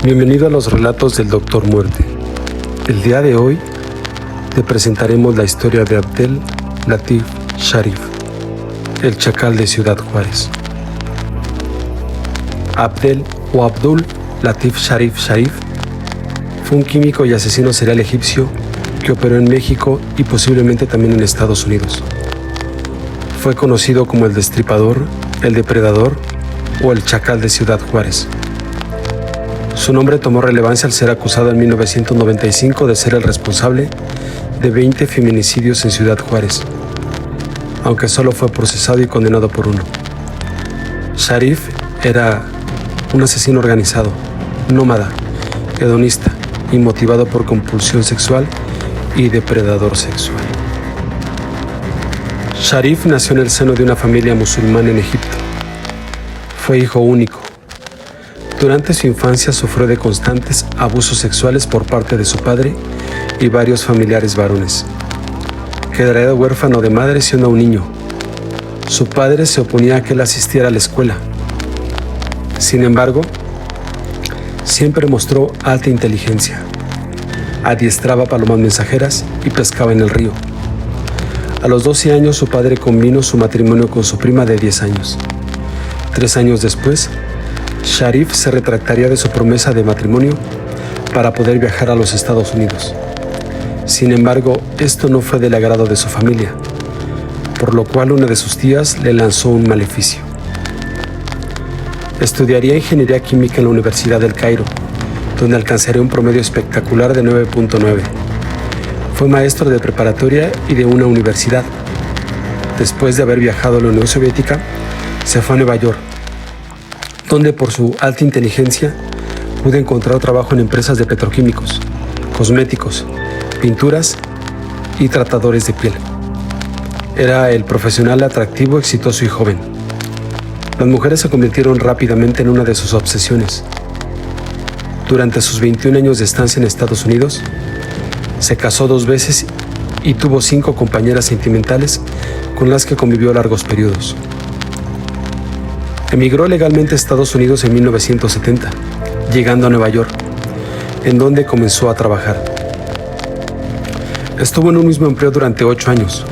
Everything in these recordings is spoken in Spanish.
Bienvenido a los relatos del Doctor Muerte. El día de hoy te presentaremos la historia de Abdel Latif Sharif, el chacal de Ciudad Juárez. Abdel o Abdul Latif Sharif Sharif fue un químico y asesino serial egipcio que operó en México y posiblemente también en Estados Unidos. Fue conocido como el Destripador, el Depredador o el Chacal de Ciudad Juárez. Su nombre tomó relevancia al ser acusado en 1995 de ser el responsable de 20 feminicidios en Ciudad Juárez, aunque solo fue procesado y condenado por uno. Sharif era un asesino organizado, nómada, hedonista y motivado por compulsión sexual y depredador sexual. Sharif nació en el seno de una familia musulmana en Egipto. Fue hijo único. Durante su infancia sufrió de constantes abusos sexuales por parte de su padre y varios familiares varones. Quedaría huérfano de madre siendo un niño. Su padre se oponía a que él asistiera a la escuela. Sin embargo, siempre mostró alta inteligencia. Adiestraba palomas mensajeras y pescaba en el río. A los 12 años su padre convino su matrimonio con su prima de 10 años. 3 años después, Sharif se retractaría de su promesa de matrimonio para poder viajar a los Estados Unidos. Sin embargo, esto no fue del agrado de su familia, por lo cual una de sus tías le lanzó un maleficio. Estudiaría ingeniería química en la Universidad del Cairo, donde alcanzaría un promedio espectacular de 9.9. Fue maestro de preparatoria y de una universidad. Después de haber viajado a la Unión Soviética, se fue a Nueva York, donde por su alta inteligencia pudo encontrar trabajo en empresas de petroquímicos, cosméticos, pinturas y tratadores de piel. Era el profesional atractivo, exitoso y joven. Las mujeres se convirtieron rápidamente en una de sus obsesiones. Durante sus 21 años de estancia en Estados Unidos, se casó 2 veces y tuvo 5 compañeras sentimentales con las que convivió a largos periodos. Emigró legalmente a Estados Unidos en 1970, llegando a Nueva York, en donde comenzó a trabajar. Estuvo en un mismo empleo durante 8 años,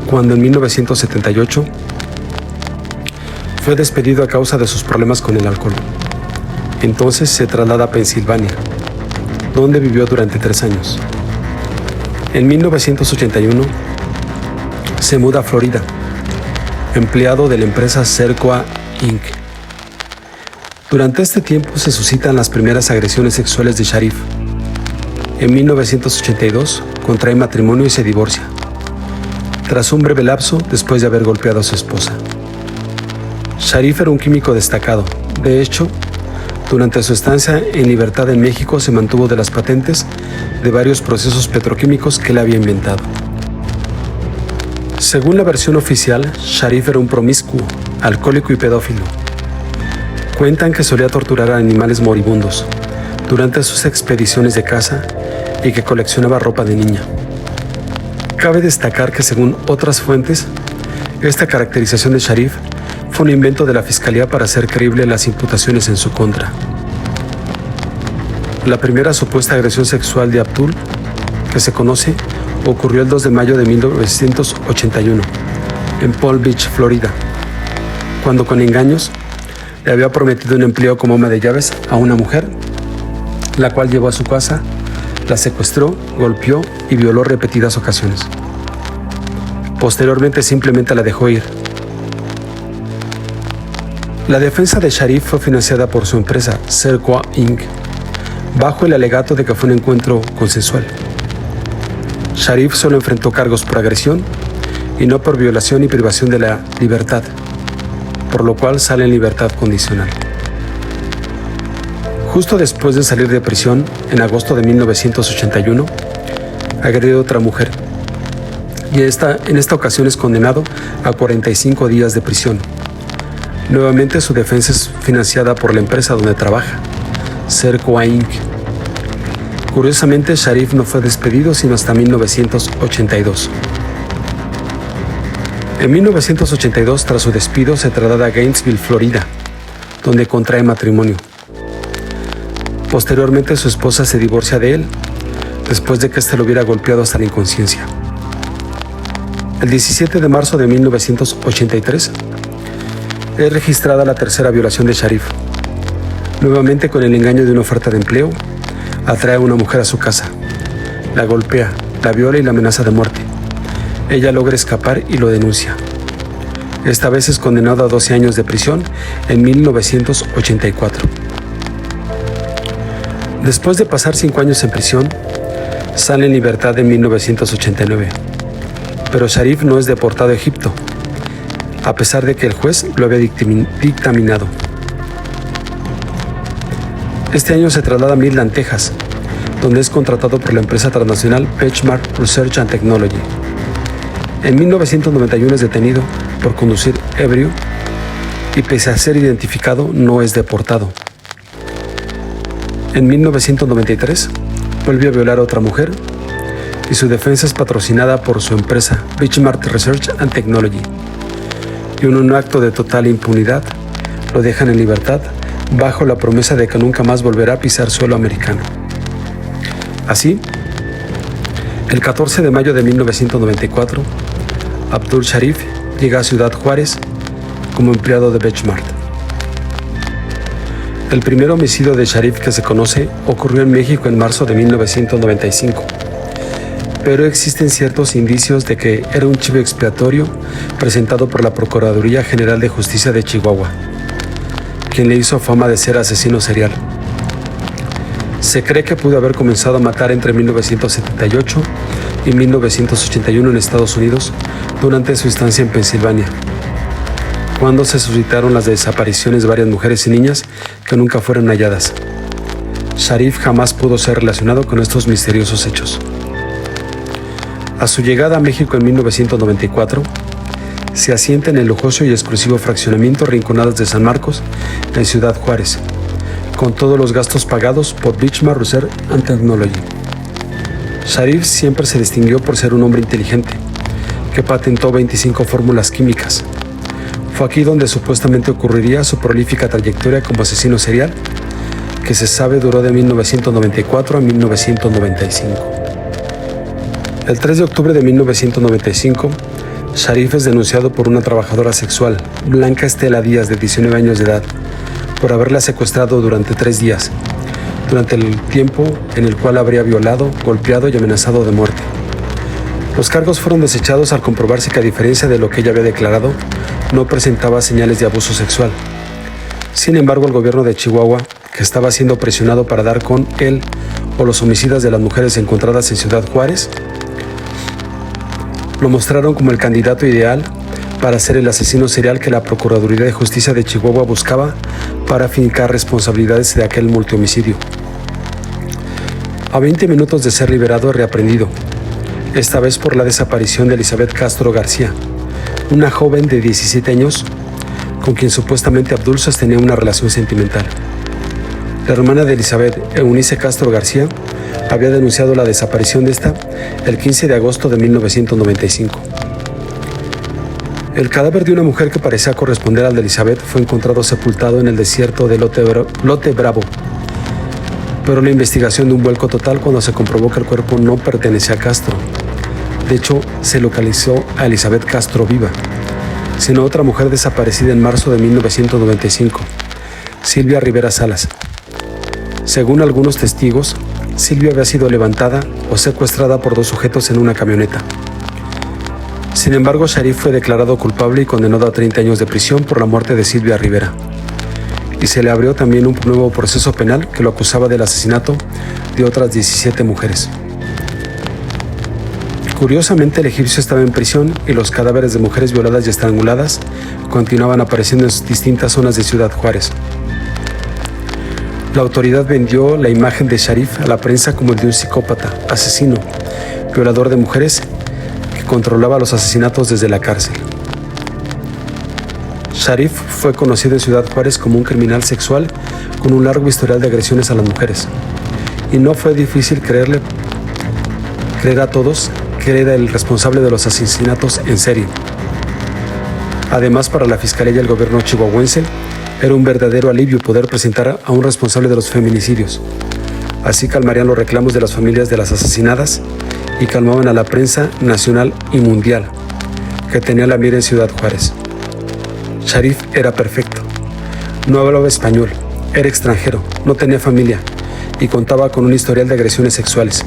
cuando en 1978 fue despedido a causa de sus problemas con el alcohol. Entonces se traslada a Pensilvania, donde vivió durante 3 años. En 1981 se muda a Florida, empleado de la empresa Cercoa Inc. Durante este tiempo se suscitan las primeras agresiones sexuales de Sharif. En 1982 contrae matrimonio y se divorcia, tras un breve lapso después de haber golpeado a su esposa. Sharif era un químico destacado. De hecho, durante su estancia en libertad en México se mantuvo de las patentes de varios procesos petroquímicos que él había inventado. Según la versión oficial, Sharif era un promiscuo, alcohólico y pedófilo. Cuentan que solía torturar a animales moribundos durante sus expediciones de caza y que coleccionaba ropa de niña. Cabe destacar que según otras fuentes, esta caracterización de Sharif fue un invento de la Fiscalía para hacer creíble las imputaciones en su contra. La primera supuesta agresión sexual de Abdul, que se conoce, ocurrió el 2 de mayo de 1981, en Palm Beach, Florida, cuando con engaños le había prometido un empleo como ama de llaves a una mujer, la cual llevó a su casa, la secuestró, golpeó y violó repetidas ocasiones. Posteriormente simplemente la dejó ir. La defensa de Sharif fue financiada por su empresa Cercoa Inc., bajo el alegato de que fue un encuentro consensual. Sharif solo enfrentó cargos por agresión y no por violación y privación de la libertad, por lo cual sale en libertad condicional. Justo después de salir de prisión, en agosto de 1981, agredió a otra mujer, y en esta ocasión es condenado a 45 días de prisión. Nuevamente su defensa es financiada por la empresa donde trabaja, Cercoa Inc. Curiosamente, Sharif no fue despedido sino hasta 1982. En 1982, tras su despido, se traslada a Gainesville, Florida, donde contrae matrimonio. Posteriormente su esposa se divorcia de él, después de que éste lo hubiera golpeado hasta la inconsciencia. El 17 de marzo de 1983 es registrada la tercera violación de Sharif. Nuevamente, con el engaño de una oferta de empleo, atrae a una mujer a su casa, la golpea, la viola y la amenaza de muerte. Ella logra escapar y lo denuncia. Esta vez es condenado a 12 años de prisión en 1984. Después de pasar 5 años en prisión, sale en libertad en 1989. Pero Sharif no es deportado a Egipto, a pesar de que el juez lo había dictaminado. Este año se traslada a Midland, Texas, donde es contratado por la empresa transnacional Benchmark Research and Technology. En 1991 es detenido por conducir ebrio y, pese a ser identificado, no es deportado. En 1993 vuelve a violar a otra mujer y su defensa es patrocinada por su empresa Benchmark Research and Technology. Y en un acto de total impunidad lo dejan en libertad bajo la promesa de que nunca más volverá a pisar suelo americano. Así, el 14 de mayo de 1994, Abdul Sharif llega a Ciudad Juárez como empleado de Benchmark. El primer homicidio de Sharif que se conoce ocurrió en México en marzo de 1995, pero existen ciertos indicios de que era un chivo expiatorio presentado por la Procuraduría General de Justicia de Chihuahua, quien le hizo fama de ser asesino serial. Se cree que pudo haber comenzado a matar entre 1978 y 1981 en Estados Unidos durante su estancia en Pensilvania, cuando se suscitaron las desapariciones de varias mujeres y niñas que nunca fueron halladas. Sharif jamás pudo ser relacionado con estos misteriosos hechos. A su llegada a México en 1994, se asienta en el lujoso y exclusivo fraccionamiento Rinconadas de San Marcos, en Ciudad Juárez, con todos los gastos pagados por Benchmark Research and Technology. Sharif siempre se distinguió por ser un hombre inteligente, que patentó 25 fórmulas químicas. Fue aquí donde supuestamente ocurriría su prolífica trayectoria como asesino serial, que se sabe duró de 1994 a 1995. El 3 de octubre de 1995, Sharif es denunciado por una trabajadora sexual, Blanca Estela Díaz, de 19 años de edad, por haberla secuestrado durante 3 días, durante el tiempo en el cual habría violado, golpeado y amenazado de muerte. Los cargos fueron desechados al comprobarse que, a diferencia de lo que ella había declarado, no presentaba señales de abuso sexual. Sin embargo, el gobierno de Chihuahua, que estaba siendo presionado para dar con él o los homicidas de las mujeres encontradas en Ciudad Juárez, lo mostraron como el candidato ideal para ser el asesino serial que la Procuraduría de Justicia de Chihuahua buscaba para fincar responsabilidades de aquel multihomicidio. A 20 minutos de ser liberado, es reaprendido, esta vez por la desaparición de Elizabeth Castro García, una joven de 17 años con quien supuestamente Abdul sostenía una relación sentimental. La hermana de Elizabeth, Eunice Castro García, había denunciado la desaparición de esta el 15 de agosto de 1995. El cadáver de una mujer que parecía corresponder al de Elizabeth fue encontrado sepultado en el desierto de Lote Bravo, pero la investigación dio un vuelco total cuando se comprobó que el cuerpo no pertenecía a Castro. De hecho, se localizó a Elizabeth Castro viva, sino a otra mujer desaparecida en marzo de 1995, Silvia Rivera Salas. Según algunos testigos, Silvia había sido levantada o secuestrada por 2 sujetos en una camioneta. Sin embargo, Sharif fue declarado culpable y condenado a 30 años de prisión por la muerte de Silvia Rivera. Y se le abrió también un nuevo proceso penal que lo acusaba del asesinato de otras 17 mujeres. Curiosamente, el egipcio estaba en prisión y los cadáveres de mujeres violadas y estranguladas continuaban apareciendo en distintas zonas de Ciudad Juárez. La autoridad vendió la imagen de Sharif a la prensa como el de un psicópata, asesino, violador de mujeres que controlaba los asesinatos desde la cárcel. Sharif fue conocido en Ciudad Juárez como un criminal sexual con un largo historial de agresiones a las mujeres, y no fue difícil creer a todos que era el responsable de los asesinatos en serie. Además, para la Fiscalía y el gobierno chihuahuense, Era un verdadero alivio poder presentar a un responsable de los feminicidios. Así calmarían los reclamos de las familias de las asesinadas y calmaban a la prensa nacional y mundial, que tenía la mira en Ciudad Juárez. Sharif era perfecto. No hablaba español, era extranjero, no tenía familia y contaba con un historial de agresiones sexuales.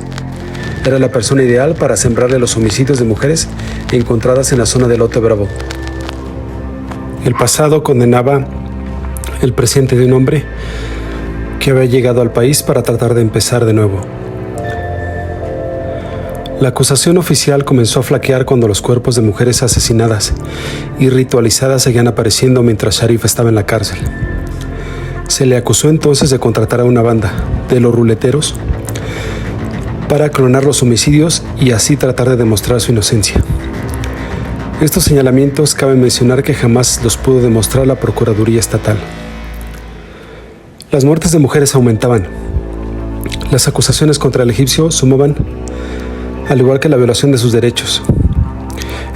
Era la persona ideal para sembrarle los homicidios de mujeres encontradas en la zona del Lote Bravo. El pasado condenaba el presente de un hombre que había llegado al país para tratar de empezar de nuevo. La acusación oficial comenzó a flaquear cuando los cuerpos de mujeres asesinadas y ritualizadas seguían apareciendo mientras Sharif estaba en la cárcel. Se le acusó entonces de contratar a una banda de los ruleteros para clonar los homicidios y así tratar de demostrar su inocencia. Estos señalamientos cabe mencionar que jamás los pudo demostrar la Procuraduría Estatal. Las muertes de mujeres aumentaban. Las acusaciones contra el egipcio sumaban, al igual que la violación de sus derechos.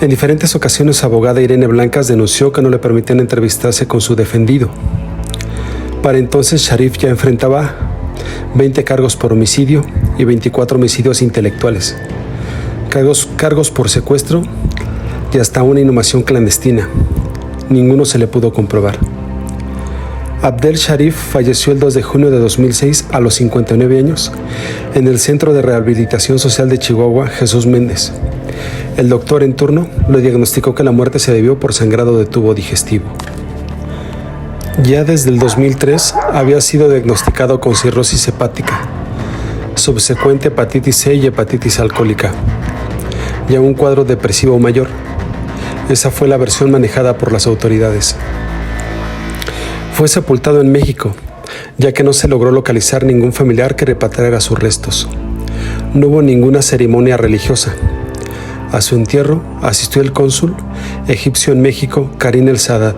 En diferentes ocasiones, su abogada Irene Blancas denunció que no le permitían entrevistarse con su defendido. Para entonces, Sharif ya enfrentaba 20 cargos por homicidio y 24 homicidios intelectuales, cargos por secuestro y hasta una inhumación clandestina. Ninguno se le pudo comprobar. Abdel Sharif falleció el 2 de junio de 2006 a los 59 años en el Centro de Rehabilitación Social de Chihuahua, Jesús Méndez. El doctor en turno le diagnosticó que la muerte se debió por sangrado de tubo digestivo. Ya desde el 2003 había sido diagnosticado con cirrosis hepática, subsecuente hepatitis C y hepatitis alcohólica, y a un cuadro depresivo mayor. Esa fue la versión manejada por las autoridades. Fue sepultado en México, ya que no se logró localizar ningún familiar que repatriara sus restos. No hubo ninguna ceremonia religiosa. A su entierro asistió el cónsul egipcio en México, Karim El Sadat,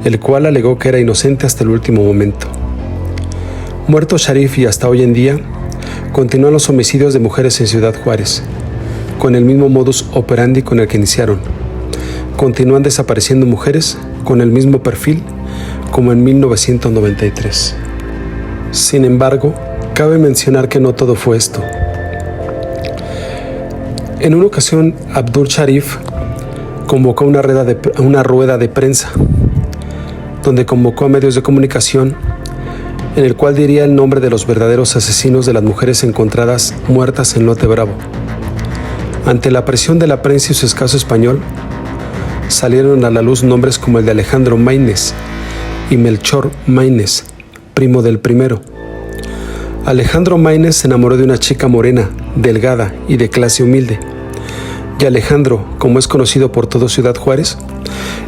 el cual alegó que era inocente hasta el último momento. Muerto Sharif y hasta hoy en día, continúan los homicidios de mujeres en Ciudad Juárez, con el mismo modus operandi con el que iniciaron. Continúan desapareciendo mujeres con el mismo perfil como en 1993. Sin embargo, cabe mencionar que no todo fue esto. En una ocasión, Abdul Sharif convocó una rueda de prensa, donde convocó a medios de comunicación, en el cual diría el nombre de los verdaderos asesinos de las mujeres encontradas muertas en Lote Bravo. Ante la presión de la prensa y su escaso español, salieron a la luz nombres como el de Alejandro Maínez y Melchor Maínez, primo del primero. Alejandro Maínez se enamoró de una chica morena, delgada y de clase humilde. Y Alejandro, como es conocido por todo Ciudad Juárez,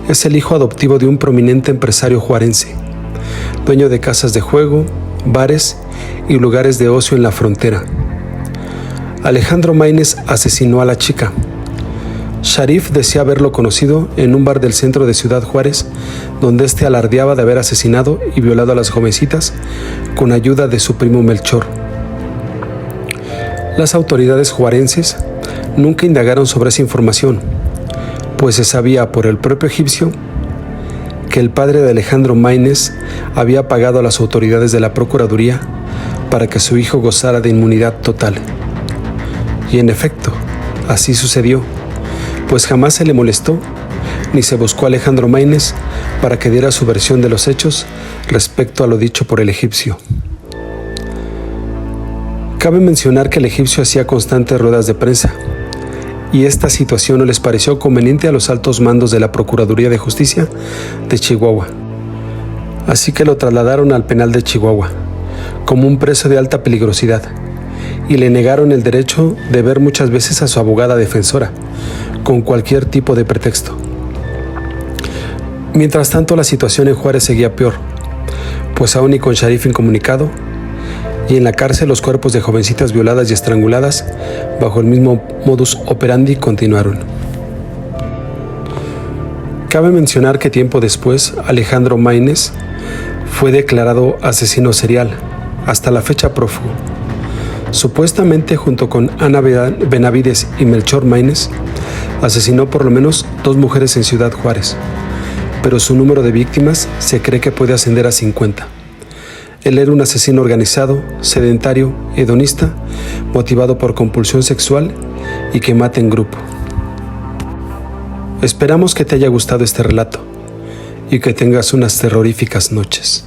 es el hijo adoptivo de un prominente empresario juarense, dueño de casas de juego, bares y lugares de ocio en la frontera. Alejandro Maínez asesinó a la chica. Sharif decía haberlo conocido en un bar del centro de Ciudad Juárez, donde éste alardeaba de haber asesinado y violado a las jovencitas con ayuda de su primo Melchor. Las autoridades juarenses nunca indagaron sobre esa información, pues se sabía por el propio egipcio que el padre de Alejandro Maínez había pagado a las autoridades de la Procuraduría para que su hijo gozara de inmunidad total. Y en efecto, así sucedió, pues jamás se le molestó ni se buscó a Alejandro Maínez para que diera su versión de los hechos respecto a lo dicho por el egipcio. Cabe mencionar que el egipcio hacía constantes ruedas de prensa, y esta situación no les pareció conveniente a los altos mandos de la Procuraduría de Justicia de Chihuahua. Así que lo trasladaron al penal de Chihuahua, como un preso de alta peligrosidad, y le negaron el derecho de ver muchas veces a su abogada defensora, con cualquier tipo de pretexto. Mientras tanto, la situación en Juárez seguía peor, pues aún y con Sharif incomunicado, y en la cárcel los cuerpos de jovencitas violadas y estranguladas bajo el mismo modus operandi continuaron. Cabe mencionar que tiempo después Alejandro Maínez fue declarado asesino serial, hasta la fecha prófugo. Supuestamente junto con Ana Benavides y Melchor Maínez, asesinó por lo menos 2 mujeres en Ciudad Juárez, pero su número de víctimas se cree que puede ascender a 50. Él era un asesino organizado, sedentario, hedonista, motivado por compulsión sexual y que mata en grupo. Esperamos que te haya gustado este relato y que tengas unas terroríficas noches.